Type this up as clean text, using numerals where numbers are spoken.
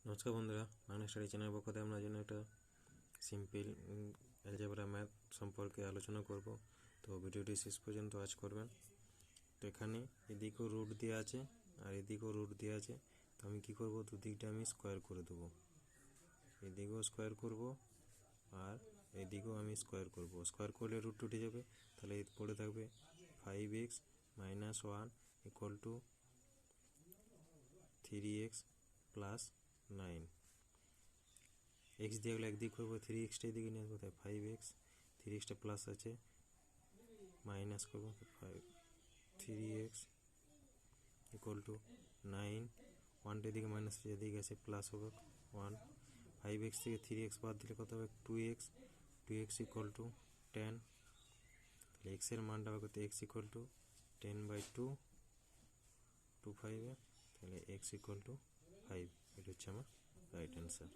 নমস্কার বন্ধুরা, বাংলা স্টাডি চ্যানেলের পক্ষ থেকে আমরা জন্য একটা সিম্পল অ্যালজেব্রা ম্যাথ সম্পর্কে আলোচনা করব। তো ভিডিওটি শেষ পর্যন্ত ওয়াচ করবেন। তো এখানে এদিকেও রুট দেওয়া আছে আর এদিকেও রুট দেওয়া আছে। তো আমি কী করব, দুদিকটা আমি স্কোয়ার করে দেবো। এদিকেও স্কোয়ার করব আর এদিকেও আমি স্কোয়ার করব। স্কোয়ার করলে রুট উঠে যাবে, তাহলে পড়ে থাকবে 5x - 1 = 3x + 9। এক্স দিয়ে গেলে একদিক করবো, 3x এদিকে নিয়ে আসবো, তাই 5x, 3x প্লাস আছে, মাইনাস করবো 3x = 9। 1টা এদিকে মাইনাস আছে, এদিকে আছে প্লাস হবে 1। 5x থেকে 3x বাদ দিলে কত হবে 2x, 2x = 10। তাহলে এক্সের মানটা হবে কত, x = 10/2, 2 5, তাহলে x = 5। এটা হচ্ছে আমার রাইট অ্যান্সার।